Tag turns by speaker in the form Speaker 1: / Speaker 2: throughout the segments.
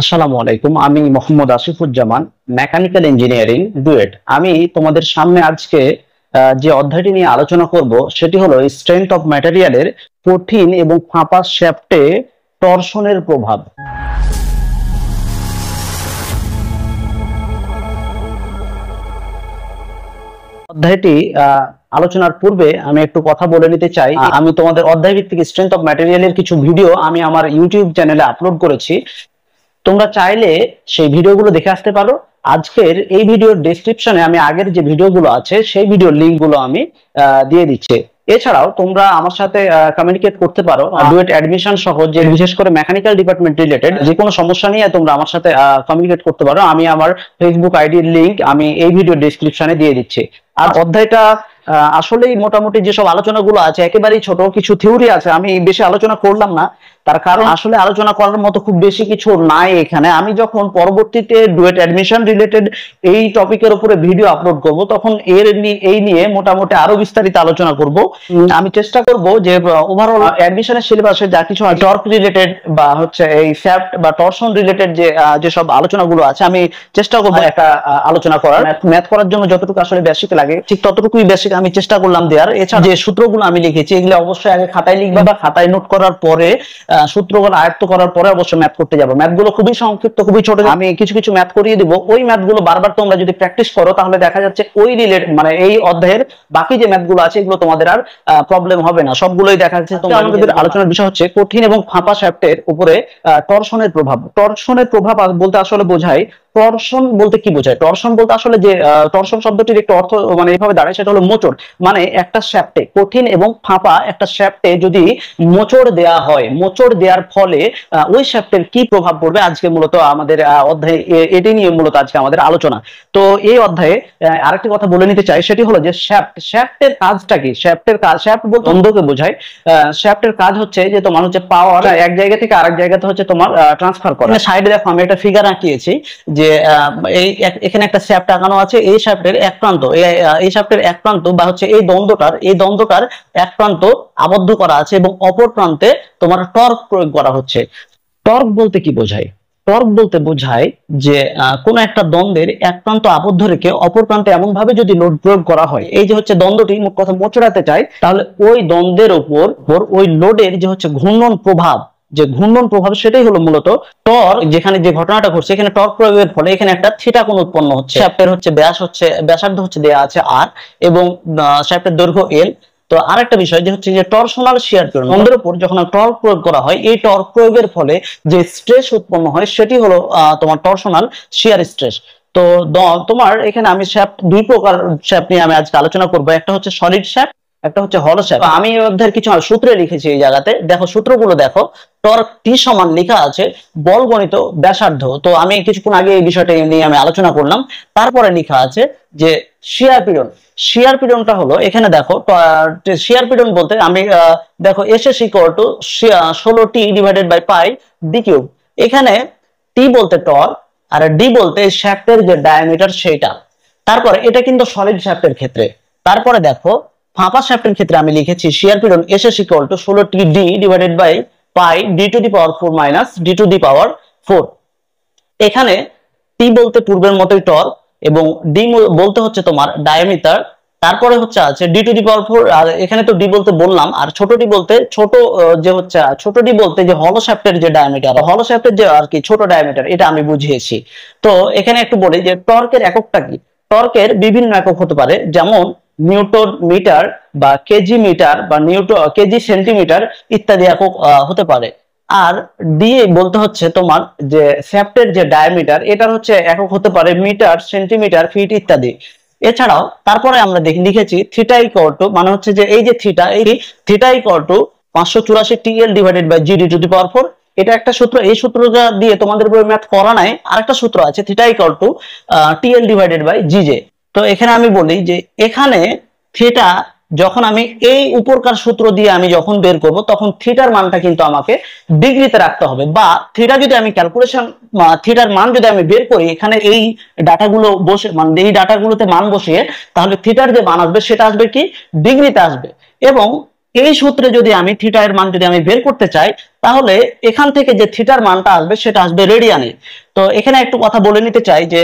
Speaker 1: আসসালামু আলাইকুম। আমি Mohammad Asifuzzaman, mechanical engineering duet. আমি তোমাদের সামনে আজকে যে অধ্যায়টি নিয়ে আলোচনা করব সেটি হলো স্ট্রেংথ অফ ম্যাটেরিয়ালের কঠিন এবং ফাঁপা শ্যাফটে টরশনের প্রভাব। অধ্যায়টি আলোচনার পূর্বে আমি একটু কথা বলে নিতে চাই। আমি তোমাদের অধ্যায় ভিত্তিক স্ট্রেংথ অফ ম্যাটেরিয়ালের কিছু ভিডিও আমি আমার ইউটিউব চ্যানেলে আপলোড করেছি। তোমরা চাইলে সেই ভিডিওগুলো দেখে আসতে পারো। আজকের এই ভিডিওর ডেসক্রিপশনে আমি আগের যে ভিডিওগুলো আছে সেই ভিডিওর লিঙ্কগুলো আমি দিয়ে দিচ্ছি। এছাড়াও তোমরা আমার সাথে কমিউনিকেট করতে পারো ডুয়েট অ্যাডমিশন সহ, যে বিশেষ করে মেকানিক্যাল ডিপার্টমেন্ট রিলেটেড যে কোনো সমস্যা নিয়ে তোমরা আমার সাথে কমিউনিকেট করতে পারো। আমি আমার ফেসবুক আইডির লিঙ্ক আমি এই ভিডিও ডেসক্রিপশনে দিয়ে দিচ্ছি। আর অধ্যায়টা আসলেই মোটামুটি যেসব আলোচনাগুলো আছে একেবারেই ছোট, কিছু থিওরি আছে, আমি বেশি আলোচনা করলাম না। তার কারণ আসলে আলোচনা করার মতো খুব বেশি কিছু নাই এখানে। আমি যখন পরবর্তীতে ডুয়েট অ্যাডমিশন রিলেটেড এই টপিকের উপরে ভিডিও আপলোড করব তখন এই নিয়ে মোটামুটি আরো বিস্তারিত আলোচনা করব। আমি চেষ্টা করব যে ওভারঅল অ্যাডমিশনের সিলেবাসে যা কিছু টর্ক রিলেটেড বা হচ্ছে এই শ্যাফট বা টরশন রিলেটেড যেসব আলোচনাগুলো আছে আমি চেষ্টা করব একটা আলোচনা করার। ম্যাথ করার জন্য যতটুকু আসলে বেসিক লাগে ঠিক ততটুকুই বেসিক আমি চেষ্টা করলাম দেওয়ার। এছাড়া যে সূত্রগুলো আমি লিখেছি এগুলো অবশ্যই আগে খাতায় লিখবে বা খাতায় নোট করার পরে সূত্রগুলো আয়ত্ত করার পরে অবশ্যই ম্যাথ করতে যাবো। ম্যাথগুলো খুবই সংক্ষিপ্ত, খুবই ছোট। আমি কিছু কিছু ম্যাথ করিয়ে দিব। ওই ম্যাথগুলো বারবার তোমরা যদি প্র্যাকটিস করো তাহলে দেখা যাচ্ছে ওই মানে এই অধ্যায়ের বাকি যে ম্যাথগুলো আছে এগুলো তোমাদের আর প্রবলেম হবে না, সবগুলোই দেখা যাচ্ছে। আমাদের আলোচনার বিষয় হচ্ছে কঠিন এবং ফাঁপা শ্যাফটের উপরে টরশনের প্রভাব। টরশনের প্রভাব বলতে আসলে বোঝায়, টরশন বলতে কি বোঝায়? টরশন বলতে আসলে যে টরশন শব্দটির একটা অর্থ মানে এইভাবে দাঁড়ায়, সেটা হলো মোচড়। মানে একটা শ্যাফটে, কঠিন এবং ফাঁপা একটা শ্যাফটে যদি মোচড় দেয়া হয়, মোচড় দেওয়ার ফলে ওই শ্যাফটের কি প্রভাব পড়বে আজকে মূলত আমাদের অধ্যায়ে এটি নিয়ে মূলত আজকে আমাদের আলোচনা। তো এই অধ্যায়ে আরেকটি কথা বলে নিতে চাই, সেটি হলো যে শ্যাফটের কাজটা কি? শ্যাফটের কাজ, শ্যাফট বলতে দ্বন্দ্বকে বোঝায়। শ্যাফটের কাজ হচ্ছে যে তোমার হচ্ছে পাওয়ার এক জায়গা থেকে আরেক জায়গাতে হচ্ছে তোমার ট্রান্সফার করা। সাইডে দেখো আমি একটা ফিগার আঁকিয়েছি যে এখানে একটা শ্যাফট আঁকানো আছে। এই শ্যাফটের এক প্রান্ত, এই শ্যাফটের এক প্রান্ত বা হচ্ছে এই দ্বন্দ্বটার এক প্রান্ত আবদ্ধ করা আছে এবং অপর প্রান্তে তোমার টর্ক প্রয়োগ করা হচ্ছে। টর্ক বলতে কি বোঝায়? টর্ক বলতে বোঝায় যে কোন একটা দ্বন্দ্বের এক প্রান্ত আবদ্ধ রেখে অপর প্রান্তে এমন ভাবে যদি লোড প্রয়োগ করা হয়, এই যে হচ্ছে দ্বন্দ্বটি মোট কথা মোচড়াতে চায়, তাহলে ওই দ্বন্দ্বের উপর ওই লোডের যে হচ্ছে ঘূর্ণন প্রভাব, যে ঘূর্ণন প্রভাব সেটাই হলো মূলত টর্ক। যেখানে যে ঘটনাটা ঘটছে এখানে টর্ক প্রয়োগের ফলে এখানে একটা থিটা কোণ উৎপন্ন হচ্ছে। শ্যাফটের হচ্ছে ব্যাসার্ধ হচ্ছে দেয়া আছে আর, এবং শ্যাফটের দৈর্ঘ্য এল। তো আরেকটা বিষয় যে হচ্ছে যে টরশনাল শিয়ার পীড়ন, দ্বন্দ্বের উপর যখন টর্ক প্রয়োগ করা হয় এই টর্ক প্রয়োগের ফলে যে স্ট্রেস উৎপন্ন হয় সেটি হলো তোমার টরশনাল শিয়ার স্ট্রেস। তো তোমার এখানে আমি শ্যাফট, দুই প্রকার শ্যাফট নিয়ে আমি আজকে আলোচনা করবো। একটা হচ্ছে সলিড শ্যাফট, একটা হচ্ছে হলো শ্যাফট। আমি এই অধ্যায়ের কিছু সূত্রে লিখেছি এই জায়গাতে, দেখো সূত্রগুলো দেখো। টর্ক টি সমান লেখা আছে বল গণিত ব্যাসার্ধ। তো আমি কিছুক্ষণ আগে এই বিষয়টা নিয়ে আমি আলোচনা করলাম। তারপরে লেখা আছে যে শিয়ার পীড়ন। শিয়ার পীড়নটা হলো এখানে দেখো, শিয়ার পীড়ন বলতে আমি দেখো SS equal to 16t divided by pi D cube. এখানে টি বলতে টর্ক আর ডি বলতে শ্যাফটের যে ডায়ামিটার সেইটা। তারপরে এটা কিন্তু সলিড শ্যাফটের ক্ষেত্রে। তারপরে দেখো ফাঁপা শ্যাফটের ক্ষেত্রে আমি লিখেছি শিয়ার পীড়ন S S equal to 16t D divided by pi D to the power 4 minus D to the power 4। এখানে টি বলতে পূর্বের মতোই টর্ক এবং ডি বলতে হচ্ছে তোমার ডায়ামিটার। তারপরে হচ্ছে আছে ডি টু দি পাওয়ার 4, আর এখানে তো ডি বলতে বললাম। আর ছোট ডি বলতে ছোট ডি বলতে যে হলো শ্যাফটের যে ডায়ামিটার, হলো শ্যাফটের যে আর কি ছোট ডায়ামিটার, এটা আমি বুঝিয়েছি। তো এখানে একটু বলি যে টর্কের এককটা কি। টর্কের বিভিন্ন একক হতে পারে, যেমন নিউটন মিটার বা কেজি মিটার বা কেজি সেন্টিমিটার ইত্যাদি একক হতে পারে। আর ডি বলতে হচ্ছে তোমার যে শ্যাফটের যে ডায়ামিটার, এটার হচ্ছে একক হতে পারে মিটার, সেন্টিমিটার, ফিট ইত্যাদি। এছাড়াও তারপরে আমরা লিখেছি থিটা ইকুয়াল টু, মানে হচ্ছে যে এই যে থিটা, এই theta equal to 584 TL divided by G D to the power 4। এটা একটা সূত্র। এই সূত্রটা দিয়ে তোমাদের বই ম্যাথ করা নাই। আরেকটা সূত্র আছে theta equal to TL divided by GJ. তো এখানে আমি বলি যে এখানে থিটা যখন আমি এই উপরকার সূত্র দিয়ে আমি যখন বের করব তখন থিটার মানটা কিন্তু আমাকে ডিগ্রিতে রাখতে হবে, বা থিটা যদি আমি ক্যালকুলেশন থিটার মান যদি আমি বের করি এখানে এই ডাটাগুলো বসে, মানে এই ডাটাগুলোতে মান বসিয়ে, তাহলে থিটার যে মান আসবে সেটা আসবে কি ডিগ্রিতে আসবে। এবং এই সূত্রে যদি আমি থিটা এর মান যদি আমি বের করতে চাই, তাহলে এখান থেকে যে থিটার মানটা আসবে সেটা আসবে রেডিয়ানে। তো এখানে একটু কথা বলে নিতে চাই যে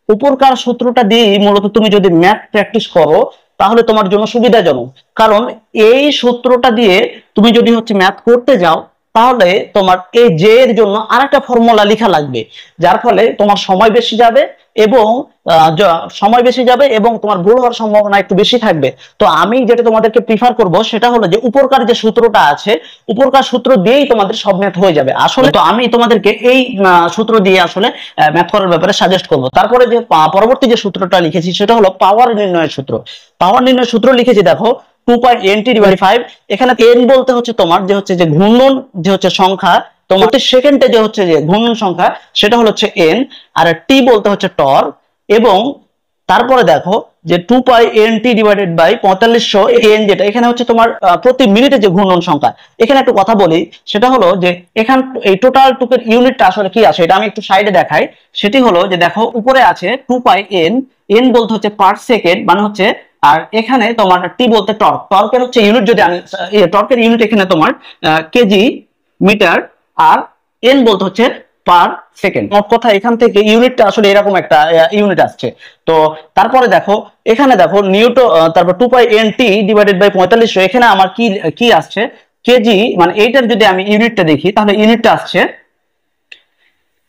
Speaker 1: উপরকার সূত্রটা দিয়ে মূলত তুমি যদি ম্যাথ প্র্যাকটিস করো তাহলে তোমার জন্য সুবিধাজনক। কারণ এই সূত্রটা দিয়ে তুমি যদি হচ্ছে ম্যাথ করতে যাও তাহলে তোমার এই জে এর জন্য আরেকটা ফর্মুলা লেখা লাগবে, যার ফলে তোমার সময় বেশি যাবে এবং তোমার ভুল হওয়ার সম্ভাবনা একটু বেশি থাকবে। তো আমি যেটা তোমাদেরকে প্রিফার করব সেটা হলো যে উপরকার যে সূত্রটা আছে, উপরকার সূত্র দিয়েই তোমাদের সব ম্যাথ হয়ে যাবে। আসলে তো আমি তোমাদেরকে এই সূত্র দিয়ে আসলে ম্যাথ করার ব্যাপারে সাজেস্ট করব। তারপরে যে পরবর্তী যে সূত্রটা লিখেছি সেটা হলো পাওয়ার নির্ণয়ের সূত্র। পাওয়ার নির্ণয়ের সূত্র লিখেছি দেখো 2.nt/5। এখানে n বলতে হচ্ছে তোমার যে হচ্ছে যে ঘূর্ণন যে হচ্ছে সংখ্যা, তোমার সেকেন্ডে যে হচ্ছে যে ঘূর্ণন সংখ্যা সেটা হচ্ছে n, আর টি বলতে হচ্ছে টর্ক। এবং তারপরে দেখো যে 2πnt/4500 n যেটা এখানে হচ্ছে তোমার প্রতি মিনিটে যে ঘূর্ণন সংখ্যা। এখানে একটু কথা বলি, সেটা হলো যে এখান এই টোটাল টুকের ইউনিটটা আসলে কি আছে এটা আমি একটু সাইডে দেখাই। সেটি হলো যে দেখো উপরে আছে 2πn, n বলতে হচ্ছে পার সেকেন্ড মানে হচ্ছে, আর এখানে তোমার টি বলতে টর্ক। টর্কের হচ্ছে ইউনিট যদি আমি টর্কের ইউনিট এখানে তোমার কেজি মিটার, আর এন বলতে হচ্ছে পার সেকেন্ড। মোট কথা এখান থেকে ইউনিটটা আসলে এরকম একটা ইউনিট আসছে। তো তারপরে দেখো এখানে দেখো নিউটন, তারপর 2πnt/4500 এখানে আমার কি কি আসছে কেজি, মানে এইটার যদি আমি ইউনিটটা দেখি তাহলে ইউনিটটা আসছে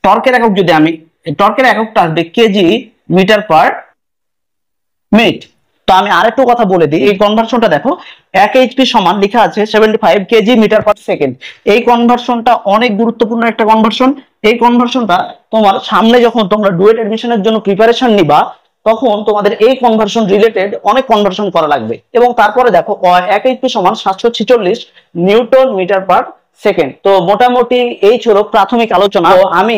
Speaker 1: টর্কের একক, যদি আমি টর্কের এককটা আসবে কেজি মিটার পার মিনিট। তো আমি আরেকটু কথা বলে দিই, এই কনভার্সনটা দেখো 1 এইচপি সমান লেখা আছে 75 কেজি মিটার পার সেকেন্ড। এই কনভার্সনটা অনেক গুরুত্বপূর্ণ একটা কনভার্সন। এই কনভার্সনটা তোমার সামনে যখন তোমরা ডুয়েট এডমিশনের জন্য প্রিপারেশন নিবা তখন তোমাদের এই কনভার্সন রিলেটেড অনেক কনভার্সন করা লাগবে। এবং তারপরে দেখো 1 এইচপি সমান 746 নিউটন মিটার পার সেকেন্ড। তো মোটামুটি এই ছিল প্রাথমিক আলোচনা। তো আমি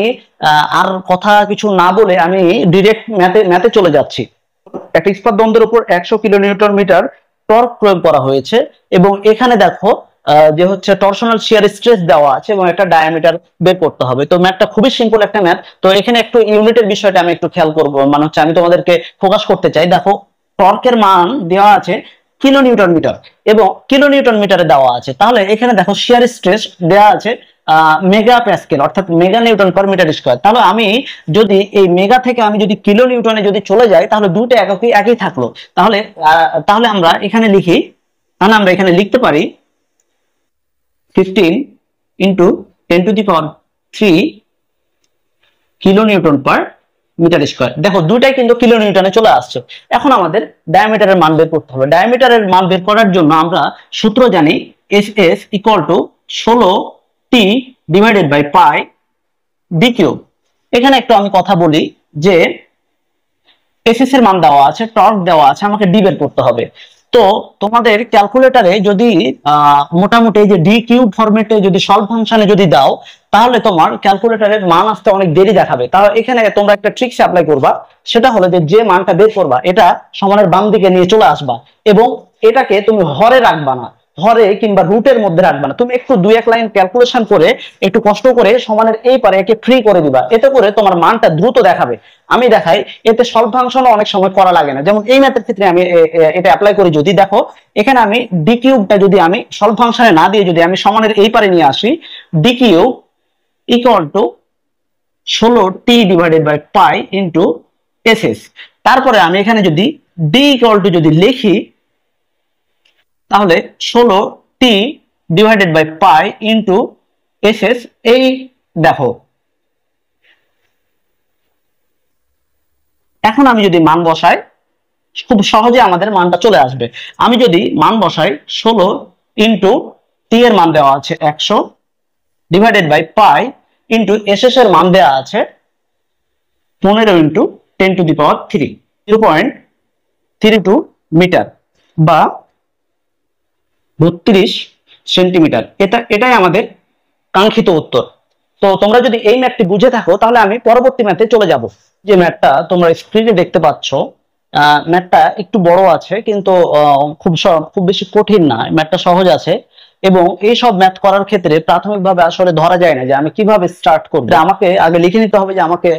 Speaker 1: আর কথা কিছু না বলে আমি ডিরেক্ট ম্যাথে চলে যাচ্ছি। একটা ইস্পাত দ্বন্দ্বের উপর 100 কিলোনিউটন মিটার টর্ক প্রয়োগ করা হয়েছে এবং এখানে দেখো যে হচ্ছে টরশনাল শিয়ার স্ট্রেস দেওয়া আছে এবং একটা ডায়ামিটার বের করতে হবে। তো ম্যাথটা খুবই সিম্পল একটা ম্যাথ। তো এখানে একটু ইউনিটের বিষয়টা আমি একটু খেয়াল করব, মানে হচ্ছে আমি তোমাদেরকে ফোকাস করতে চাই। দেখো টর্কের মান দেওয়া আছে কিলোনিউটন মিটার এবং কিলোনিউটন মিটারে দেওয়া আছে, তাহলে এখানে দেখো শিয়ার স্ট্রেস দেওয়া আছে মেগা প্যাসকেল অর্থাৎ mega newton per metre square. তাহলে আমি যদি এই মেগা থেকে আমি যদি কিলো নিউটনে যদি চলে যাই তাহলে দুটো এককই একই থাকলো। তাহলে তাহলে আমরা এখানে লিখি, তাহলে আমরা এখানে লিখতে পারি 15 × 10⁻³ kilo newton per metre square. দেখো দুটাই কিন্তু কিলো নিউটনে চলে আসছে। এখন আমাদের ডায়ামিটারের মান বের করতে হবে। ডায়ামিটারের মান বের করার জন্য আমরা সূত্র জানি SS = 16t/π d³। এখানে একটু আমি কথা বলি যে এসএস এর মান দেওয়া আছে, টর্ক দেওয়া আছে, আমাকে ডি বের করতে হবে। তো তোমাদের ক্যালকুলেটরে যদি মোটামুটি এই যে ডি কিউব ফরম্যাটে যদি সলভ ফাংশনে যদি দাও তাহলে তোমার ক্যালকুলেটরের মান আসতে অনেক দেরি দেখাবে। তাহলে এখানে তোমরা একটা ট্রিক্স অ্যাপ্লাই করবা, সেটা হলো যে মানটা বের করবা এটা সমানের বাম দিকে নিয়ে চলে আসবা এবং এটাকে তুমি হরে রাখবা না, হরে কিংবা রুটের মধ্যে রাখবা না। তুমি একটু 2-1 লাইন ক্যালকুলেশন করে একটু কষ্ট করে সমানের এই পারে একে ফ্রি করে দিবা, এতে করে তোমার মানটা দ্রুত দেখাবে। আমি দেখাই, এতে সলভ ফাংশন অনেক সময় করা লাগে না। যেমন এই ম্যাথের ক্ষেত্রে আমি এটা অ্যাপ্লাই করি, যদি দেখো এখানে আমি ডি কিউবটা যদি আমি সলভ ফাংশনে না দিয়ে যদি আমি সমানের এই পারে নিয়ে আসি, ডি কিউব = 16t/π × SS। তারপরে আমি এখানে যদি ডি = যদি লিখি তাহলে 16t/π × SS। এই দেখো এখন আমি যদি মান বসাই খুব সহজে আমাদের মানটা চলে আসবে। আমি যদি মান বসাই 16 × t এর মান দেওয়া আছে 100/π × SS এর মান দেওয়া আছে 15 × 10⁻³ 0.32 মিটার বা 32 সেন্টিমিটার। এটাই আমাদের কাঙ্ক্ষিত উত্তর। তো তোমরা যদি এই ম্যাথটি বুঝে থাকো তাহলে আমি পরবর্তী ম্যাথে চলে যাব। যে ম্যাথটা তোমরা স্ক্রিনে দেখতে পাচ্ছ, ম্যাথটা একটু বড় আছে কিন্তু খুব বেশি কঠিন না, ম্যাথটা সহজ আছে। এবং এই সব ম্যাথ করার ক্ষেত্রে প্রাথমিকভাবে আসলে ধরা যায় না যে আমি কিভাবে স্টার্ট করব। আমাকে আগে লিখে নিতে হবে যে আমাকে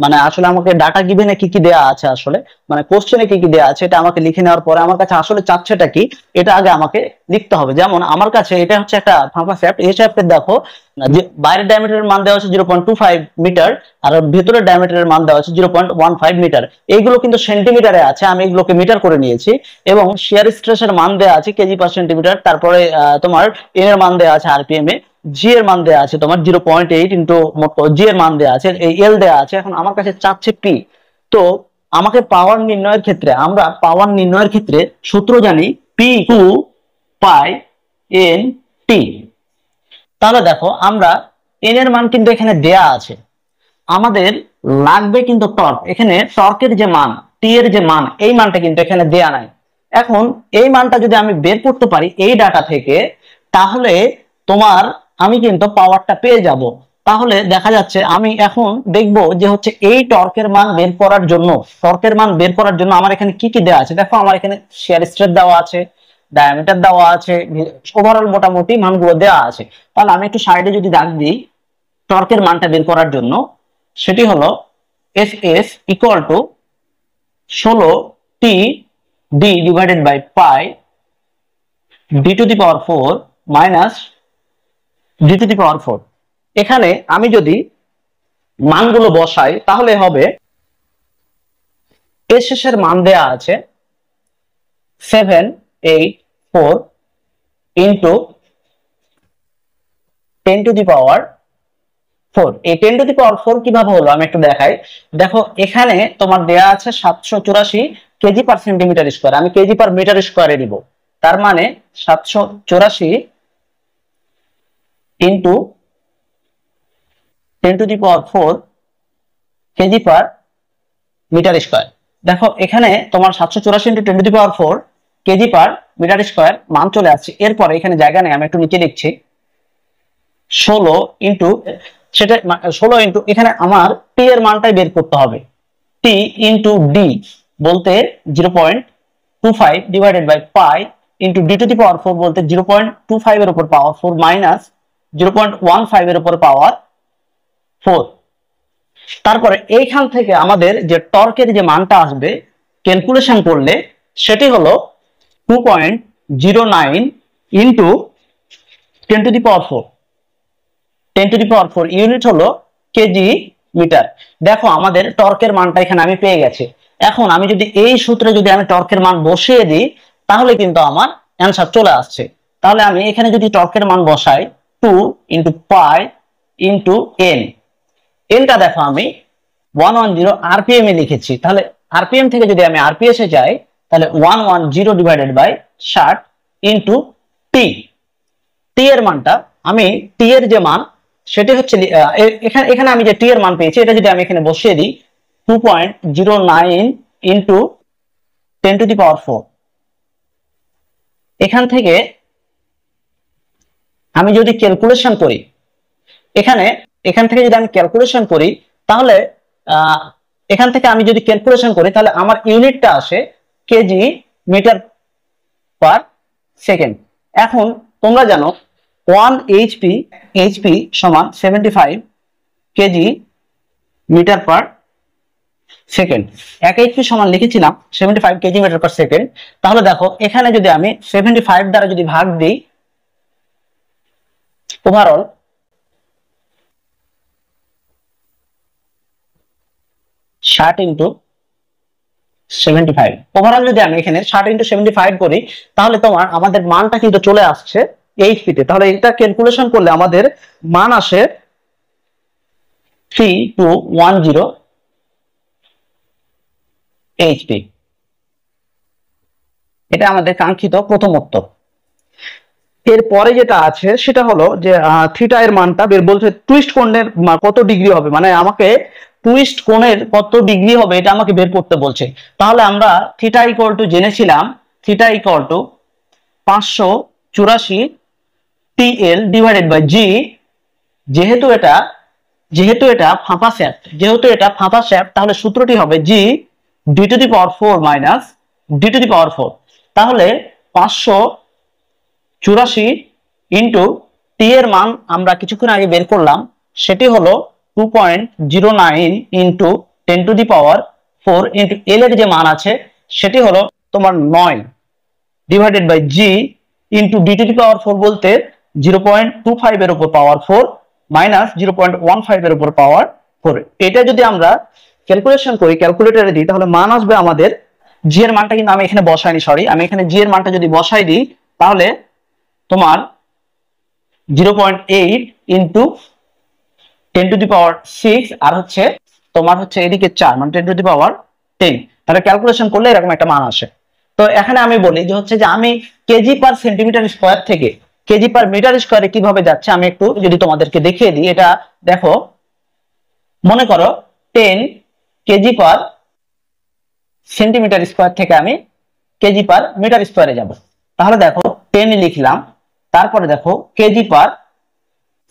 Speaker 1: মানে আসলে আমাকে ডাটা গিভেনে কি কি দেয়া আছে, আসলে মানে কোশ্চেনে কি কি দেয়া আছে এটা আমাকে লিখে নেওয়ার পরে আমার কাছে আসলে চাচ্ছেটা কি এটা আগে আমাকে লিখতে হবে। যেমন আমার কাছে এটা হচ্ছে একটা ফাঁপা শ্যাফট, এই শ্যাফটের দেখো যে বাইরের ডায়ামিটারের মান দেওয়া আছে 0.25 মিটার আর ভেতরের ডায়ামিটারের মান দেওয়া আছে 0.15 মিটার। এইগুলো কিন্তু সেন্টিমিটারে আছে, আমি এগুলোকে মিটার করে নিয়েছি। এবং শিয়ার স্ট্রেসের মান দেওয়া আছে কেজি পার সেন্টিমিটার। তারপরে তোমার এন এর মান দেওয়া আছে আরপিএম এ, জি এর মান দেওয়া আছে তোমার 0.8 ইন্টু জি এর মান দেওয়া আছে, এই এল দেওয়া আছে। এখন আমার কাছে চাচ্ছে পি। তো আমাকে পাওয়ার নির্ণয়ের ক্ষেত্রে, আমরা পাওয়ার নির্ণয়ের ক্ষেত্রে সূত্র জানি পি টু পাই এন টি। তাহলে দেখো আমরা এন এর মান কিন্তু এখানে দেয়া আছে, আমাদের লাগবে কিন্তু টর্ক। এখানে টর্কের যে মান, টি এর যে মান, এই মানটা কিন্তু এখানে দেয়া নাই। এখন এই মানটা যদি আমি বের করতে পারি এই ডাটা থেকে, তাহলে তোমার আমি কিন্তু পাওয়ারটা পেয়ে যাব। তাহলে দেখা যাচ্ছে আমি এখন দেখব যে হচ্ছে এই টর্কের মান বের করার জন্য, টর্কের মান বের করার জন্য আমার এখানে কি কি দেওয়া আছে। দেখো আমার এখানে শিয়ার স্ট্রেস দেওয়া আছে, ডায়ামিটার দেওয়া আছে, ওভারঅল মোটামুটি মানগুলো দেওয়া আছে। তাহলে আমি একটু সাইডে যদি দাগ দিই টর্কের মানটা বের করার জন্য, সেটি হলো S S equal to 16 T D divided by pi D to the power 4 minus D to the power 4। এখানে আমি যদি মানগুলো বসাই তাহলে হবে এস এর মান দেয়া আছে 784 ইন্টু 10 টু দি পাওয়ার 4। এই 10 টু দি পাওয়ার 4 কিভাবে হলো আমি একটু দেখাই। দেখো এখানে তোমার দেয়া আছে 784 কেজি পার সেন্টিমিটার স্কয়ার, আমি কেজি পার মিটার স্কয়ারে দিব। তার মানে 784 into 10 to the power 4 kg per metre square. দেখো এখানে তোমার 784 into 10 to the power 4 kg per metre square মান চলে আসছে। এরপরে এখানে জায়গা নেই, আমি একটু নিচে লিখছি 16 ইন্টু, সেটা 16 ইন্টু এখানে আমার টি এর মানটাই বের করতে হবে। টি ইন্টু ডি বলতে 0.25 divided by pi into D to the power 4 বলতে 0.25 এর উপর পাওয়ার 4 মাইনাস 0.15 এর উপর পাওয়ার 4। তারপরে এইখান থেকে আমাদের যে টর্কের যে মানটা আসবে ক্যালকুলেশন করলে সেটি হলো 2.09 into 10 to the power 4। 10 to the power 4 unit হলো কেজি মিটার। দেখো আমাদের টর্কের মানটা এখানে আমি পেয়ে গেছি। এখন আমি যদি এই সূত্রে যদি আমি টর্কের মান বসিয়ে দিই তাহলে কিন্তু আমার অ্যান্সার চলে আসছে। তাহলে আমি এখানে যদি টর্কের মান বসাই 2 ইন্টু পাই ইন্টু এন, এনটা দেখো আমি 110 আরপিএম এ লিখেছি। তাহলে আরপিএম থেকে যদি আমি আরপিএস এ যাই তাহলে 110 ডিভাইডেড বাই 60 ইন্টু টি। টি এর মানটা আমি, টি এর যে মান সেটি হচ্ছে এখানে আমি যে টি এর মান পেয়েছি এটা যদি আমি এখানে বসিয়ে দিই 2.09 ইন্টু 10 টু দি পাওয়ার 4। এখান থেকে আমি যদি ক্যালকুলেশন করি, এখান থেকে যদি আমি ক্যালকুলেশন করি তাহলে এখান থেকে আমি যদি ক্যালকুলেশন করি তাহলে আমার ইউনিটটা আসে কেজি মিটার পার সেকেন্ড। এখন তোমরা জানো 1 এইচপি সমান 75 kg metre per second. 1 HP সমান লিখেছিলাম 75 কেজি মিটার পার সেকেন্ড। তাহলে দেখো এখানে যদি আমি 75 দ্বারা যদি ভাগ দিই ওভারঅল, ইন্টু 75 ওভারঅল যদি আমি এখানে 60 ইন্টু 75 করি তাহলে তোমার আমাদের মানটা কিন্তু চলে আসছে এইচপি তে। তাহলে এটা ক্যালকুলেশন করলে আমাদের মান আসে 3210 এইচপি। এটা আমাদের কাঙ্ক্ষিত প্রথম উত্তর। এরপরে যেটা আছে সেটা হলো যে থিটা এর মানটা বের বলছে টুইস্ট কোণের কত ডিগ্রি হবে, মানে আমাকে টুইস্ট কোণের কত ডিগ্রি হবে এটা আমাকে বের করতে বলছে। তাহলে আমরা থিটা ইকুয়াল টু জেনেছিলাম, theta equal to 584 T L divided by G. যেহেতু এটা ফাঁপা শ্যাফট তাহলে সূত্রটি হবে G D to the power 4 minus D to the power 4। তাহলে 584 ইন্টু টি এর মান আমরা কিছুক্ষণ আগে বের করলাম, সেটি হলো 2.09 ইন্টু 10⁴ ইন্টু এল এর যে মান আছে সেটি হলো তোমার 9 divided by G into d⁴ বলতে 0.25 এর উপর পাওয়ার 4 মাইনাস 0.15 এর উপর পাওয়ার 4। এটা যদি আমরা ক্যালকুলেশন করি, ক্যালকুলেটরে দিই, তাহলে মান আসবে আমাদের, জি এর মানটা কিন্তু আমি এখানে বসাইনি, সরি, আমি এখানে জি এর মানটা যদি বসাই দিই তাহলে তোমার 0.8 ইন্টু 10⁶, আর হচ্ছে তোমার হচ্ছে এদিকে 4 মানে 10⁻10। তাহলে ক্যালকুলেশন করলে এরকম একটা মান আসে। তো এখানে আমি বলি যে হচ্ছে যে আমি কেজি পার সেন্টিমিটার স্কোয়ার থেকে কেজি পার মিটার স্কোয়ারে কিভাবে যাচ্ছে আমি একটু যদি তোমাদেরকে দেখিয়ে দিই। এটা দেখো, মনে করো 10 কেজি পার সেন্টিমিটার স্কোয়ার থেকে আমি কেজি পার মিটার স্কোয়ারে যাব। তাহলে দেখো 10 লিখলাম, তারপরে দেখো K G per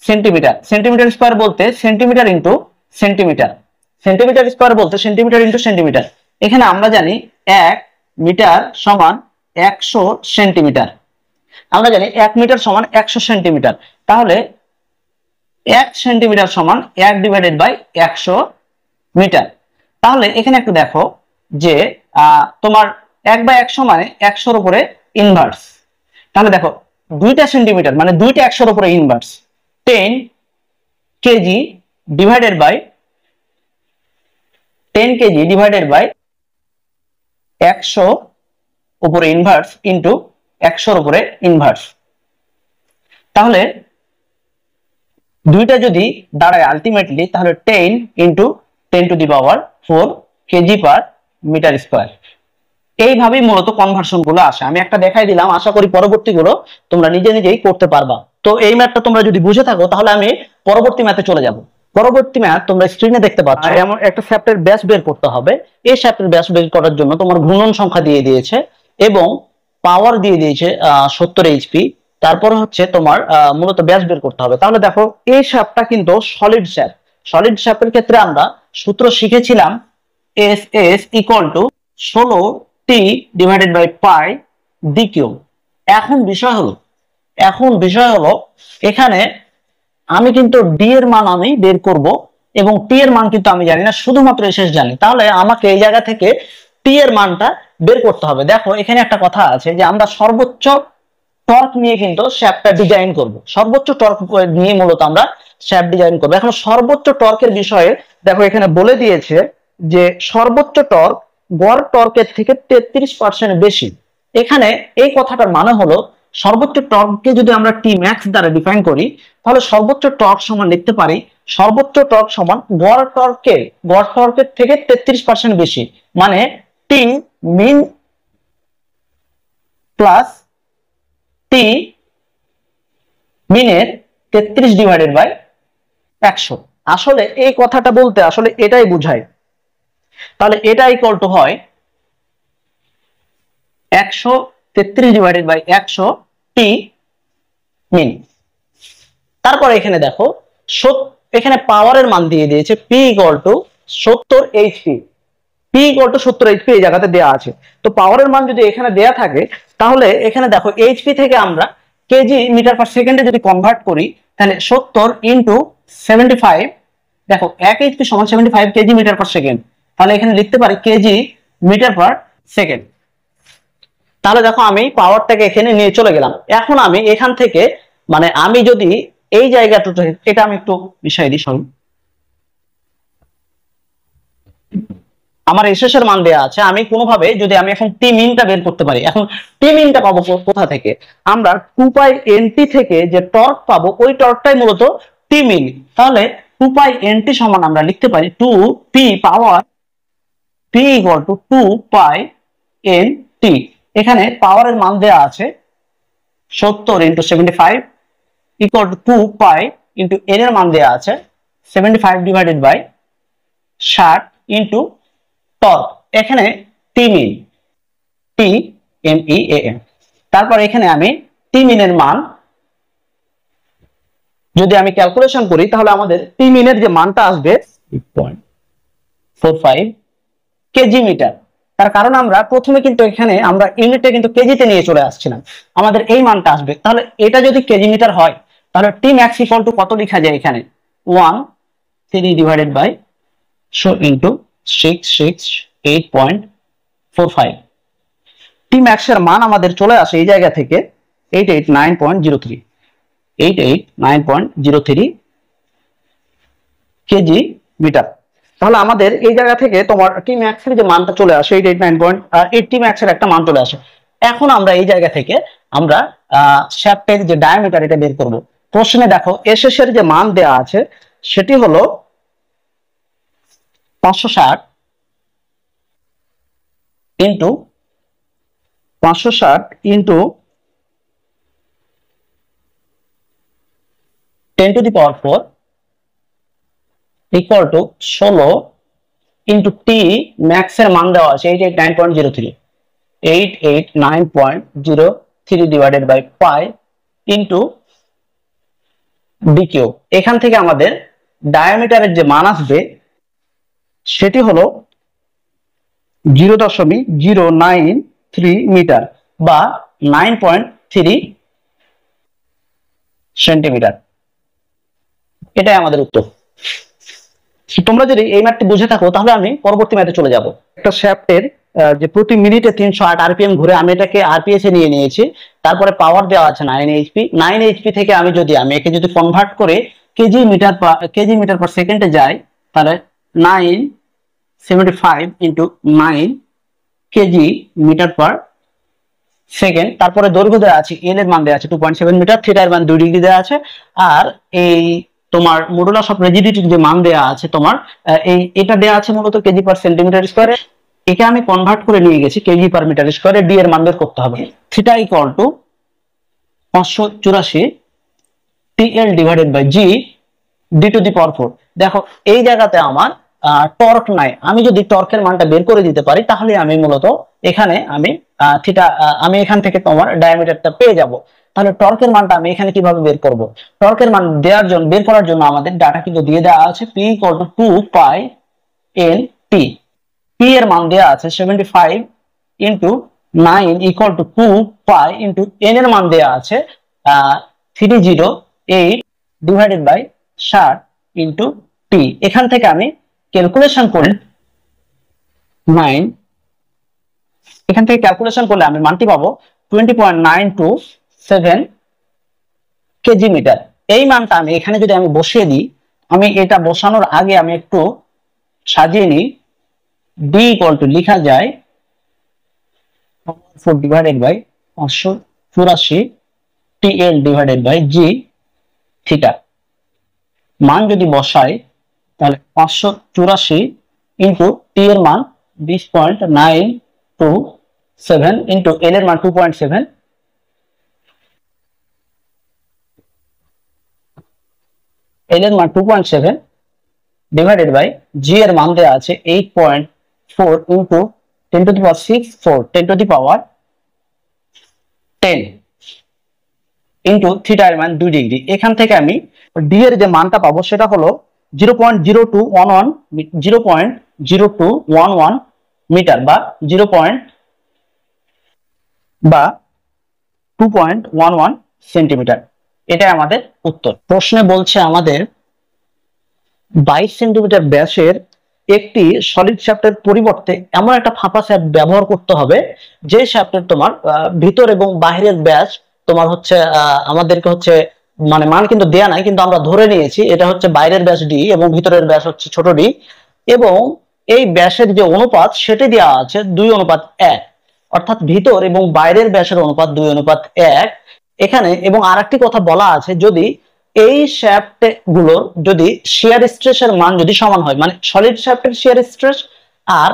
Speaker 1: centimetre, centimetre square বলতে centimetre into centimetre, centimetre square বলতে সেন্টিমিটার ইন্টু সেন্টিমিটার। এখানে আমরা জানি 1 মিটার সমান 100 সেন্টিমিটার, আমরা জানি 1 মিটার সমান 100 সেন্টিমিটার। তাহলে 1 সেন্টিমিটার সমান 1 ডিভাইডেড বাই 100 মিটার। তাহলে এখানে একটু দেখো যে তোমার 1/100 মানে 100-র উপরে ইনভার্স। তাহলে দেখো 2টা সেন্টিমিটার মানে 2টা 100-র উপরে inverse. 10 kg divided by 10 kg divided by 100 উপরে ইনভার্স ইন্টু 100-র উপরে ইনভার্স। তাহলে দুইটা যদি দাঁড়ায় আলটিমেটলি, তাহলে 10 into 10⁴ KG per metre square. এইভাবেই মূলত কনভার্সন গুলো আসে। আমি একটা দেখাই দিলাম, আশা করি পরবর্তী গুলো তোমরা নিজে নিজেই করতে পারবা। তো এই ম্যাথটা তোমরা যদি বুঝে থাকো তাহলে আমি পরবর্তী ম্যাথে চলে যাব। পরবর্তী ম্যাথ তোমরা স্ক্রিনে দেখতে পাচ্ছ, এমন একটা শ্যাফটের ব্যাস বের করতে হবে। এই শ্যাফটের ব্যাস বের করার জন্য তোমার ঘূর্ণন সংখ্যা দিয়ে দিয়েছে এবং পাওয়ার দিয়ে দিয়েছে 70 এইচপি। তারপর হচ্ছে তোমার মূলত ব্যাস বের করতে হবে। তাহলে দেখো এই শ্যাফটটা কিন্তু সলিড শ্যাফট। সলিড শ্যাফটের ক্ষেত্রে আমরা সূত্র শিখেছিলাম S S equal to 16t divided by pi D cube. এখন বিষয় হলো এখানে আমি কিন্তু ডি এর মান আমি বের করব এবং টি এর মান কিন্তু আমি জানি না, শুধুমাত্র এসএস জানি। তাহলে আমাকে এই জায়গা থেকে টি এর মানটা বের করতে হবে। দেখো এখানে একটা কথা আছে যে আমরা সর্বোচ্চ টর্ক নিয়ে কিন্তু শ্যাফটটা ডিজাইন করব, সর্বোচ্চ টর্ক নিয়ে মূলত আমরা শ্যাফট ডিজাইন করব। এখন সর্বোচ্চ টর্কের বিষয়ে দেখো এখানে বলে দিয়েছে যে সর্বোচ্চ টর্ক গড় টর্কের থেকে 33% বেশি। এখানে এই কথাটার মানে হলো সর্বোচ্চ টর্ককে যদি আমরা টি ম্যাক্স দ্বারা ডিফাইন করি তাহলে সর্বোচ্চ টর্ক সমান লিখতে পারি সর্বোচ্চ টর্ক সমান গড় টর্কের থেকে 33% বেশি, মানে টি মিন প্লাস টি মিনের 33 ডিভাইডেড বাই 100। আসলে এই কথাটা বলতে আসলে এটাই বোঝায়। তাহলে এটা ইকুয়াল টু হয় 133 ডিভাইডেড বাই 100 টি মিন। তারপরে এখানে দেখো এখানে পাওয়ারের মান দিয়ে দিয়েছে P equal two 70 HP. P equal two 70 HP এই জায়গাতে দেওয়া আছে। তো পাওয়ারের মান যদি এখানে দেয়া থাকে তাহলে এখানে দেখো এইচপি থেকে আমরা কেজি মিটার পার সেকেন্ডে যদি কনভার্ট করি তাহলে 70 ইন্টু 75, দেখো 1 এইচপি সমান 75 কেজি মিটার পার সেকেন্ড। তাহলে এখানে লিখতে পারি কেজি মিটার পার সেকেন্ড। তাহলে দেখো আমি পাওয়ারটাকে এখানে নিয়ে চলে গেলাম। এখন আমি এখান থেকে মানে আমি যদি এই জায়গাটা, এটা আমি একটু বিষয় দিই, সরি, আমার এসএস এর মান দেয়া আছে। আমি কোনোভাবে যদি আমি এখন টি মিনটা বের করতে পারি, এখন টি মিনটা পাবো কোথা থেকে? আমরা 2 পাই এনটি থেকে যে টর্ক পাবো ওই টর্কটাই মূলত টি মিন। তাহলে 2 পাই এনটি সমান আমরা লিখতে পারি 2 পি পাওয়ার পি ইকুয়াল টু 2 পাই এন টি। এখানে পাওয়ারের মান দেয়া আছে 70 into 75 equal to 2 pi into N এর মান দেয়া আছে 75 ডিভাইডেড বাই 60 ইন্টু টর্ক। এখানে টি মিন, T M E A N. তারপর এখানে আমি টি মিনের মান যদি আমি ক্যালকুলেশন করি তাহলে আমাদের টি মিনের যে মানটা আসবে 8.45 কেজি মিটার। তার কারণ আমরা প্রথমে কিন্তু এখানে আমরা ইউনিটে কিন্তু কেজিতে নিয়ে চলে আসছিলাম, আমাদের এই মানটা আসবে। তাহলে এটা যদি কেজি মিটার হয় তাহলে টি ম্যাক্স ইকুয়াল টু কত লেখা যায় এখানে 1 3 divided by into 668.45। T max এর মান আমাদের চলে আসে এই জায়গা থেকে 889.03 889.03 কেজি মিটার। তাহলে আমাদের এই জায়গা থেকে তোমার টি ম্যাক্স এর যে মানটা চলে আসে 889.8 টি ম্যাক্স এর একটা মান চলে আসে। এখন আমরা এই জায়গা থেকে আমরা শ্যাফটের যে ডায়ামিটার এটা বের করব। প্রশ্নে দেখো এসএস এর যে মান দেয়া আছে সেটি হলো 560 into 560 into 10⁴ equal to 16 into T max এর মান দেওয়া আছে 889.03 889.03 divided by pi into D cube. এখান থেকে আমাদের ডায়ামিটারের যে মান আসবে সেটি হলো 0.093 মিটার বা 9.3 সেন্টিমিটার। এটাই আমাদের উত্তর। তোমরা যদি এই ম্যাথটি বুঝে থাকো তাহলে আমি পরবর্তী ম্যাথে চলে যাব। একটা শ্যাফটের যে প্রতি মিনিটে 308 আরপিএম ঘুরে, আমি এটাকে আরপিএস এ নিয়ে নিয়েছি। তারপরে পাওয়ার দেওয়া আছে 9 এইচপি। 9 এইচপি থেকে আমি একে যদি কনভার্ট করে কেজি মিটার পার সেকেন্ডে যাই তাহলে 975 into 9 kg metre per second. তারপরে দৈর্ঘ্য দেওয়া আছে, এল এর মান দেওয়া আছে 2.7 মিটার, থিটা এর মান 2 ডিগ্রি দেওয়া আছে। আর এই তোমার মডুলাস অফ রিজিডিটির যে মান দেওয়া আছে তোমার এটা দেওয়া আছে মূলত কেজি পার সেন্টিমিটার স্কয়ারে। একে আমি কনভার্ট করে নিয়ে গেছি কেজি পার মিটার স্কয়ারে। ডি এর মান বের করতে হবে। Theta equal to 584 T L divided by G D to the power 4। দেখো এই জায়গাতে আমার টর্ক নাই, আমি যদি টর্কের মানটা বের করে দিতে পারি তাহলে আমি মূলত এখানে আমি আমি এখান থেকে তোমার ডায়ামিটারটা পেয়ে যাব। তাহলে টর্কের মানটা আমি এখানে কিভাবে বের করব? টর্কের মান বের করার জন্য আমাদের ডাটা কিন্তু দিয়ে দেওয়া আছে P = 2 পাই N T। P এর মান দেওয়া আছে 75 ইন্টু 9 = 2 পাই ইন্টু N এর মান দেওয়া আছে 308 ডিভাইডেড বাই 60 ইন্টু T। এখান থেকে আমি ক্যালকুলেশন করে 9, এখান থেকে ক্যালকুলেশন করলে আমি মানটি পাবো 20.927 কেজি মিটার। এই মানটা আমি এখানে যদি আমি বসিয়ে দিই, আমি এটা বসানোর আগে আমি একটু সাজিয়ে নিই। D = লেখা যায় 4 divided by 584 TL divided by G theta. মান যদি বসাই তাহলে 584 ইন্টু T এর মান 20.927 ইন্টু L এর মান 2.7, L এর মান 2.7 ডিভাইডেড বাই G এর মান দেওয়া আছে 8.4 ইন্টু 10⁻6 ইন্টু থিটা এর মান 2 ডিগ্রি। এখান থেকে আমি D এর যে মানটা পাবো সেটা হলো 0.0211 মিটার বা 2.11 সেন্টিমিটার। এটাই আমাদের উত্তর। প্রশ্নে বলছে আমাদের 22 সেন্টিমিটার ব্যাসের একটি সলিড শ্যাফটের পরিবর্তে এমন একটা ফাঁপা শ্যাফট ব্যবহার করতে হবে যে শ্যাফটের তোমার ভিতর এবং বাহিরের ব্যাস তোমার হচ্ছে আমাদেরকে হচ্ছে মানে মান কিন্তু দেয়া নাই, কিন্তু আমরা ধরে নিয়েছি এটা হচ্ছে বাইরের ব্যাস ডি এবং ভিতরের ব্যাস হচ্ছে ছোট ডি, এবং এই ব্যাসের যে অনুপাত সেটি দেওয়া আছে 2:1, অর্থাৎ ভিতর এবং বাইরের ব্যাসের অনুপাত 2:1 এখানে। এবং আরেকটি কথা বলা আছে, যদি এই শ্যাফট গুলোর যদি শিয়ার স্ট্রেসের মান যদি সমান হয়, মানে সলিড শ্যাফটের শিয়ার স্ট্রেস আর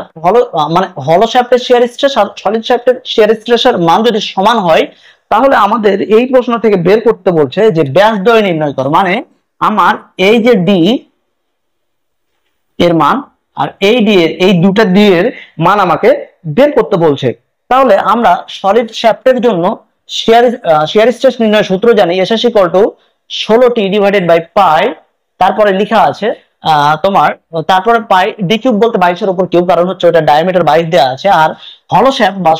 Speaker 1: হলো শ্যাফটের শিয়ার স্ট্রেস আর সলিড শ্যাফটের শিয়ার স্ট্রেসের মান যদি সমান হয়, তাহলে আমাদের এই প্রশ্ন থেকে বের করতে বলছে যে ব্যাসদ্বয় নির্ণয় কর। মানে আমার এই যে ডি এর মান আর এই ডি এর এই দুটা ডি এর মান আমাকে বের করতে বলছে। তাহলে আমরা সলিড শ্যাফটের জন্য শিয়ার স্ট্রেস নির্ণয়ের সূত্র জানি, S = 16T ডিভাইডেড বাই পাই, তারপরে লেখা আছে তোমার তারপরে পাই ডি কিউব বলতে 22 এর উপর কিউব, কারণ হচ্ছে ওটা ডায়ামিটার 22 দেওয়া আছে। আর হলো শ্যাফট বা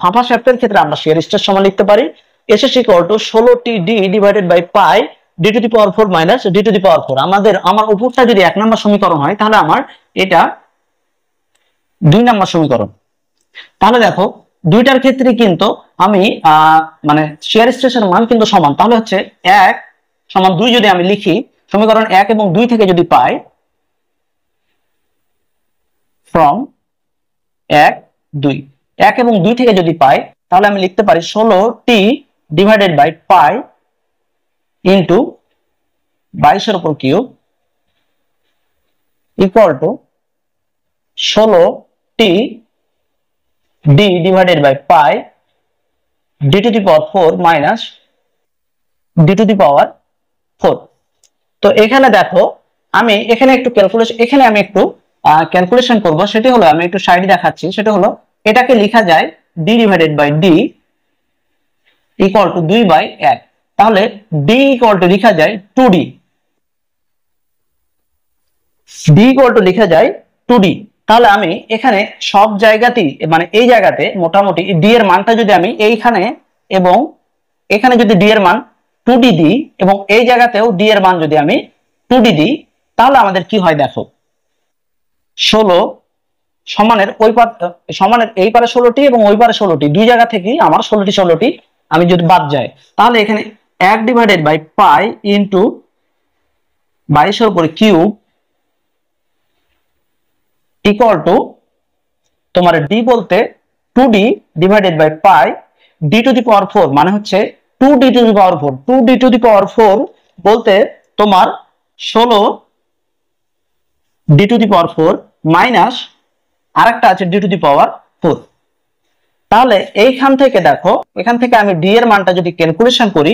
Speaker 1: ফাঁপা শ্যাফটের ক্ষেত্রে আমরা শিয়ার স্ট্রেস সমান লিখতে পারি S equal to 16 D divided by pi D to the power 4 minus D to the power 4। আমার উপরটা যদি 1 নম্বর সমীকরণ হয় তাহলে আমার এটা 2 নম্বর সমীকরণ। তাহলে দেখো দুইটার ক্ষেত্রে কিন্তু আমি মানে শিয়ার স্ট্রেসের মান কিন্তু সমান। তাহলে হচ্ছে 1 সমান 2 যদি আমি লিখি, সমীকরণ 1 এবং 2 থেকে যদি পাই, ফ্রম 1 2 1 এবং 2 থেকে যদি পাই, তাহলে আমি লিখতে পারি 16t divided by pi into 22 এর উপর cube equal to 16t D divided by pi D to the power 4 minus D to the power 4। তো এখানে দেখো আমি এখানে একটু ক্যালকুলেশন করব। সেটি হলো, আমি একটু সাইড দেখাচ্ছি, সেটা হলো এটাকে লেখা যায় D divided by D equal to 2/1। তাহলে ডি ইকুয়াল টু লেখা যায় 2d, ডি ইকুয়াল টু লেখা যায় 2d। তাহলে আমি এখানে সব জায়গাতেই মানে এই জায়গাতে মোটামুটি ডি এর মানটা যদি আমি এইখানে এবং এখানে যদি ডি এর মান 2d দিই এবং এই জায়গাতেও ডি এর মান যদি আমি 2d দিই, তাহলে আমাদের কি হয় দেখো, 16 সমানের সমানের এই পারে 16টি এবং ওই পারে 16টি, দুই জায়গা থেকে আমার 16টি আমি যদি বাদ যায়, তাহলে এখানে 1 ডিভাইডেড বাই পাই ইন্টু 22 এর উপরে কিউব ইকুয়াল টু তোমার ডি বলতে 2d divided by pi D to the power 4, মানে হচ্ছে 2d two the power 4। 2d two the power 4 বলতে তোমার 16 D to the power 4 minus আরেকটা আছে ডি টু দি পাওয়ার 4। তাহলে এইখান থেকে দেখো, এখান থেকে আমি ডি এর মানটা যদি ক্যালকুলেশন করি,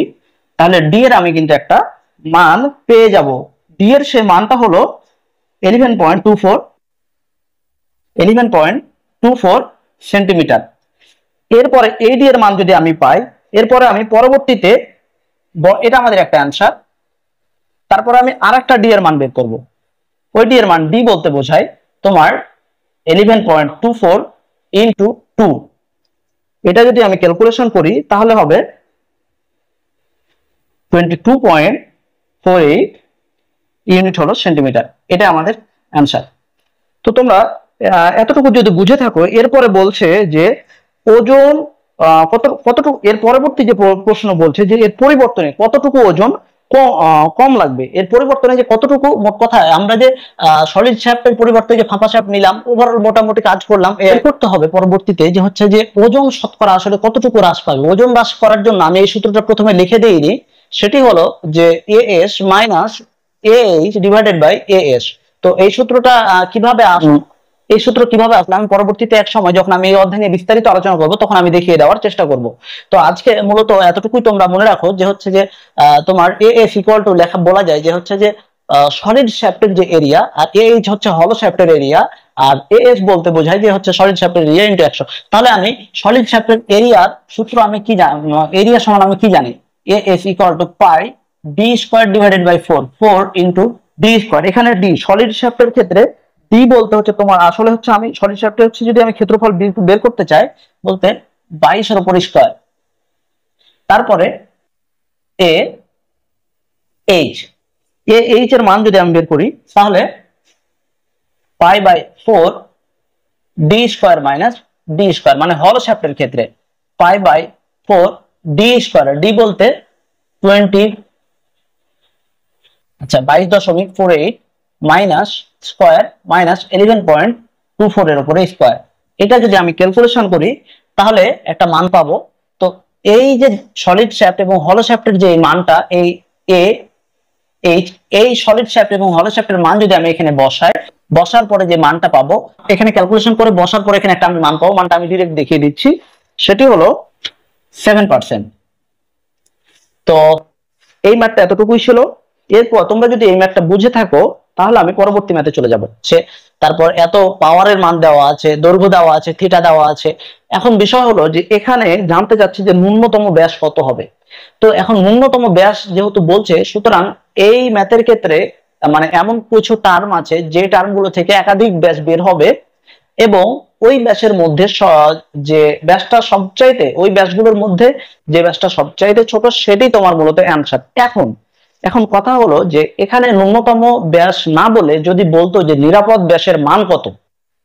Speaker 1: তাহলে ডি এর আমি কিন্তু একটা মান পেয়ে যাব। ডি এর সেই মানটা হলো 11.24 সেন্টিমিটার। এরপরে এই ডি এর মান যদি আমি পাই, এরপরে আমি পরবর্তীতে, এটা আমাদের একটা অ্যান্সার, তারপরে আমি আরেকটা ডি এর মান বের করব। ওই ডি এর মান ডি বলতে বোঝায় তোমার 11.24 ইন্টু 2। এটা যদি আমি ক্যালকুলেশন করি তাহলে হবে 22.48 ইউনিট হলো সেন্টিমিটার। এটা আমাদের অ্যান্সার। তো তোমরা এতটুকু যদি বুঝে থাকো, এরপরে বলছে যে ওজন কতটুকু, এর পরবর্তী যে প্রশ্ন বলছে যে এর পরিবর্তনে কতটুকু ওজন কম লাগবে। এর পরিবর্তনে যে কতটুকু, মোট কথা আমরা যে সলিড শ্যাফটের পরিবর্তে যে ফাঁপা শ্যাফট নিলাম, ওভারঅল মোটামুটি কাজ করলাম, এর করতে হবে পরবর্তীতে যে হচ্ছে যে ওজন শতকরা আসলে কতটুকু হ্রাস পাবে। ওজন হ্রাস করার জন্য আমি এই সূত্রটা প্রথমে লিখে দিইনি, সেটি হলো যে AS minus H divided by AS. তো এই সূত্রটা কিভাবে এই সূত্র কিভাবে আসলে আমি পরবর্তীতে এক সময় যখন আমি এই অধ্যায় নিয়ে বিস্তারিত আলোচনা করব তখন আমি দেখিয়ে দেওয়ার চেষ্টা করব। তো আজকে মূলত এতটুকুই তোমরা মনে রাখো যে হচ্ছে যে তোমার এএস ইকুয়াল টু লেখা বলা যায় যে হচ্ছে যে সলিড শ্যাফটের যে এরিয়া, আর এইচ হচ্ছে হলো শ্যাফটের এরিয়া, আর এএস বলতে বোঝায় যে হচ্ছে সলিড শ্যাফটের এরিয়া ইনটু 100। তাহলে আমি সলিড শ্যাফটের এরিয়ার সূত্র আমি কি জানি, এরিয়া সমান আমি কি জানি, AS equal to pi D square divided by 4 into D square. এখানে ডি সলিড শ্যাফটের ক্ষেত্রে ডি বলতে হচ্ছে তোমার আসলে হচ্ছে আমি সলিড শ্যাফটে হচ্ছে যদি আমি ক্ষেত্রফল বের করতে চাই বলতে 22 এর উপর স্কয়ার, তারপরে এ এইচ এর মান যদি আমি বের করি তাহলে pi by 4 D square minus D square, মানে হল শ্যাফটের ক্ষেত্রে pi by 4 D square, D বলতে 22.48 মাইনাস স্কয়ার মাইনাস 11.24 এর উপরে স্কয়ার। এটা যদি আমি ক্যালকুলেশন করি তাহলে একটা মান পাবো। তো এই যে সলিড শ্যাফট এবং হলো শ্যাফটের যে মানটা, এই এ এইচ, এই সলিড শ্যাফট এবং হলো শ্যাফটের মান যদি আমি এখানে বসার পরে যে মানটা পাবো, এখানে ক্যালকুলেশন করে বসার পরে এখানে একটা আমি মান পাবো, মানটা আমি ডিরেক্ট দেখিয়ে দিচ্ছি, সেটি হলো 7%। তো এই ম্যাথটা এতটুকুই ছিল। এরপর তোমরা যদি এই ম্যাথটা বুঝে থাকো তাহলে আমি পরবর্তী ম্যাথে চলে যাব। তারপর এত পাওয়ারের মান দেওয়া আছে, দৈর্ঘ্য দেওয়া আছে, থিটা দেওয়া আছে। এখন বিষয় হলো যে এখানে জানতে চাচ্ছি যে ন্যূনতম ব্যাস কত হবে। তো এখন ন্যূনতম ব্যাস যেহেতু বলছে, সুতরাং এই ম্যাথের ক্ষেত্রে মানে এমন কিছু টার্ম আছে যে টার্মগুলো থেকে একাধিক ব্যাস বের হবে এবং ওই ব্যাসের মধ্যে যে ব্যাসটা সবচাইতে ওই ব্যাসগুলোর মধ্যে যে ব্যাসটা সবচাইতে ছোট সেটি তোমার মূলত অ্যান্সার। এখন কথা হলো যে এখানে ন্যূনতম ব্যাস না বলে যদি বলতো যে নিরাপদ ব্যাসের মান কত,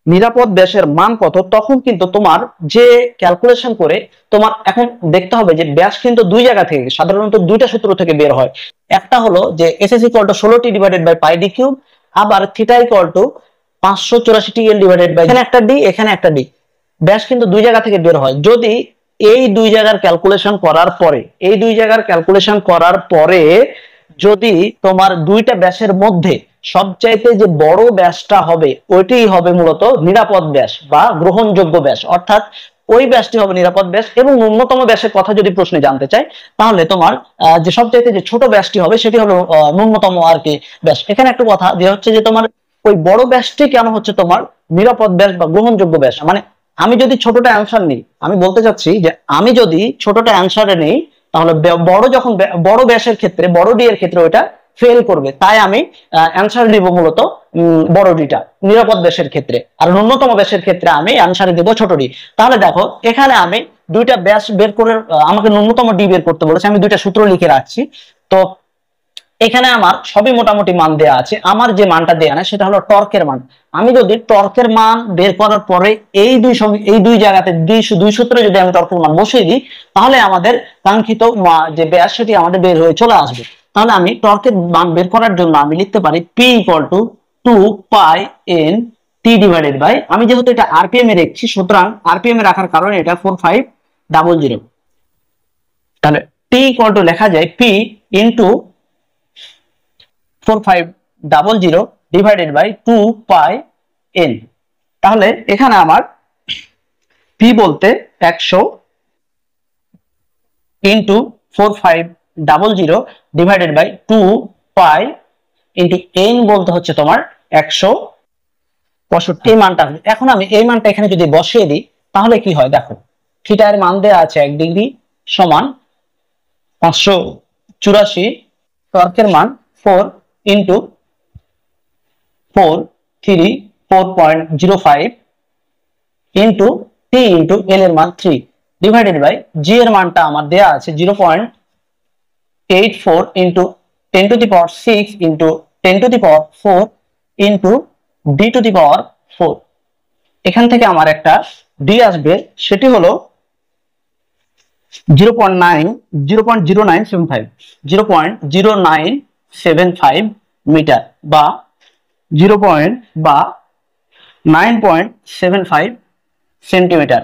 Speaker 1: নিরাপদ ব্যাসের মান কত, তখন কিন্তু তোমার যে ক্যালকুলেশন করে তোমার এখন দেখতে হবে যে ব্যাস কিন্তু দুই জায়গা থেকে, সাধারণত দুইটা সূত্র থেকে বের হয়। একটা হলো যে S is equal to 16t divided by pi D cube, আবার theta equal to 584 TL divided by, এখানে একটা ডি এখানে একটা ডি। ব্যাস কিন্তু দুই জায়গা থেকে বের হয়। যদি এই দুই জায়গার ক্যালকুলেশন করার পরে যদি তোমার দুইটা ব্যাসের মধ্যে সবচাইতে যে বড় ব্যাসটা হবে ওইটাই হবে মূলত নিরাপদ ব্যাস বা গ্রহণযোগ্য ব্যাস, অর্থাৎ ওই ব্যাসটি হবে নিরাপদ ব্যাস। এবং ন্যূনতম ব্যাসের কথা যদি প্রশ্নে জানতে চাই তাহলে তোমার যে সবচাইতে যে ছোট ব্যাসটি হবে সেটি হবে ন্যূনতম আর কি ব্যাস। এখানে একটা কথা যে হচ্ছে যে তোমার ওই বড় ব্যাসটি কেন হচ্ছে তোমার নিরাপদ ব্যাস বা গ্রহণযোগ্য ব্যাস, মানে আমি যদি ছোটটা অ্যান্সার নিই, আমি বলতে চাচ্ছি যে আমি যদি ছোটটা অ্যান্সারে নেই তাহলে বড় ব্যাসের ক্ষেত্রে, বড় ডি এর ক্ষেত্রে ওইটা ফেল করবে, তাই আমি অ্যান্সার দিব মূলত বড় ডিটা নিরাপদ ব্যাসের ক্ষেত্রে, আর ন্যূনতম ব্যাসের ক্ষেত্রে আমি অ্যান্সারে দেব ছোট ডি। তাহলে দেখো এখানে আমি দুইটা ব্যাস বের করে আমাকে ন্যূনতম ডি বের করতে বলেছে, আমি দুইটা সূত্র লিখে রাখছি। তো এখানে আমার সবই মোটামুটি মান দেয়া আছে, আমার যে মানটা দেয়া না সেটা হলো টর্কের মান। আমি যদি টর্কের মান বের করার পরে এই দুই জায়গাতে দুই সূত্রে যদি আমি টর্কের মান বসিয়ে দিই তাহলে আমাদের কাঙ্ক্ষিত যে ব্যাস সেটি আমাদের বের হয়ে চলে আসবে। তাহলে আমি টর্কের মান বের করার জন্য আমি লিখতে পারি P equal to 2π/n/t divided by, আমি যেহেতু এটা আরপিএম এ রেখেছি সুতরাং আরপিএম এ রাখার কারণে এটা 4500। তাহলে টি ইকুয়াল টু লেখা যায় P into 4500 divided by 2πn। তাহলে এখানে আমার পি বলতে 100 into 4500 divided by 2π into n বলতে হচ্ছে তোমার 165। এই মানটা, এখন আমি এই মানটা এখানে যদি বসিয়ে দিই তাহলে কি হয় দেখো, থিটা এর মান দেওয়া আছে 1 ডিগ্রি সমান 584, টর্কের মান 4 into 4.05 into T into L এর মান 3 ডিভাইডেড বাই জি এর মানটা আমার দেয়া আছে 0.84 into 10 to the power 6 into 10 to the power 4 into D to the power 4। এখান থেকে আমার একটা ডি আসবে, সেটি হলো 0.0975 মিটার বা 9.75 সেন্টিমিটার।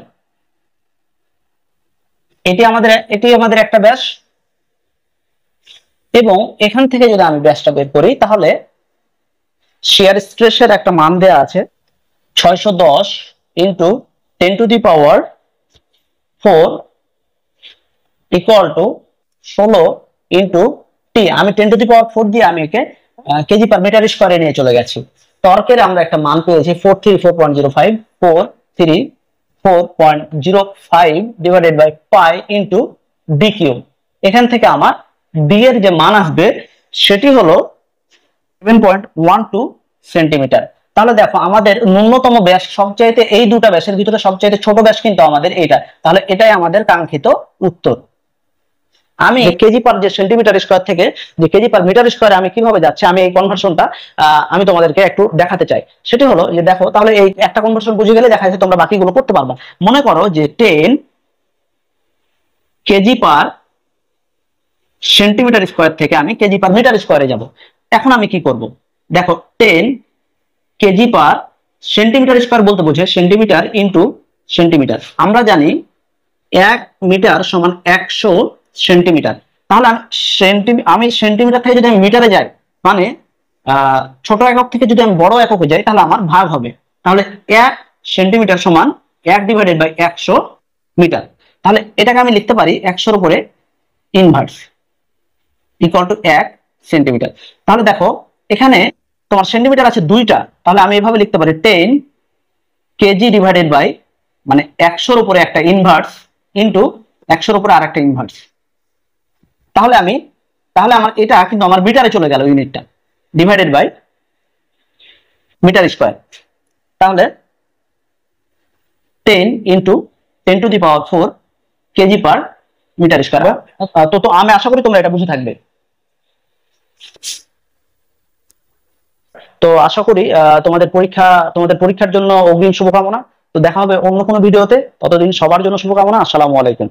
Speaker 1: এটি আমাদের একটা ব্যাস। এবং এখান থেকে যদি আমি ব্যাসটা বের করি তাহলে শিয়ার স্ট্রেসের একটা মান দেয়া আছে 610 into 10 to the power 4 equal to 16 into T. আমি 10 টু দি পাওয়ার 4 দিয়ে আমি একে কেজি পার মিটার স্কয়ারে নিয়ে চলে গেছি। টর্কের আমরা একটা মান পেয়েছি 434.05 divided by pi into D cube. এখান থেকে আমার ডি এর যে মান আসবে সেটি হলো 7.12 সেন্টিমিটার। তাহলে দেখো আমাদের ন্যূনতম ব্যাস সবচাইতে, এই দুটো ব্যাসের ভিতরে সবচাইতে ছোট ব্যাস কিন্তু আমাদের এইটা, তাহলে এটাই আমাদের কাঙ্ক্ষিত উত্তর। আমি কেজি পার যে সেন্টিমিটার স্কয়ার থেকে যে কেজি পার মিটার স্কয়ারে আমি কিভাবে যাচ্ছে আমি এই কনভার্সনটা আমি তোমাদেরকে একটু দেখাতে চাই। সেটি হলো যে দেখো, তাহলে এই একটা কনভার্সন বুঝে গেলে দেখা যাচ্ছে তোমরা বাকিগুলো করতে পারবা। মনে করো যে 10 কেজি পার সেন্টিমিটার স্কয়ার থেকে আমি কেজি পার মিটার স্কয়ারে যাব। এখন আমি কি করব দেখো, 10 কেজি পার সেন্টিমিটার স্কয়ার বলতে বোঝে সেন্টিমিটার ইন্টু সেন্টিমিটার। আমরা জানি 1 মিটার সমান 100 সেন্টিমিটার। তাহলে আমি সেন্টিমিটার থেকে যদি আমি মিটারে যাই, মানে ছোট একক থেকে যদি আমি বড় এককে যাই তাহলে আমার ভাগ হবে। তাহলে 1 সেন্টিমিটার সমান 1 ডিভাইডেড বাই 100 মিটার। তাহলে এটাকে আমি লিখতে পারি 100 এর উপরে ইনভার্স ইকুয়াল টু 1 সেন্টিমিটার। তাহলে দেখো এখানে তোমার সেন্টিমিটার আছে দুইটা, তাহলে আমি এভাবে লিখতে পারি 10 কেজি ডিভাইডেড বাই, মানে 100 এর উপরে একটা ইনভার্স ইন্টু 100 এর উপরে আরেকটা ইনভার্স। তাহলে আমার এটা কিন্তু আমার মিটারে চলে গেল ইউনিটটা। Divided by metre square. তাহলে 10 into 10⁴ KG per metre square. তো আমি আশা করি তোমরা এটা বুঝে থাকবে। তো আশা করি তোমাদের পরীক্ষার জন্য অগ্রিম শুভকামনা। তো দেখা হবে অন্য কোনো ভিডিওতে, ততদিন সবার জন্য শুভকামনা। আসসালামু আলাইকুম।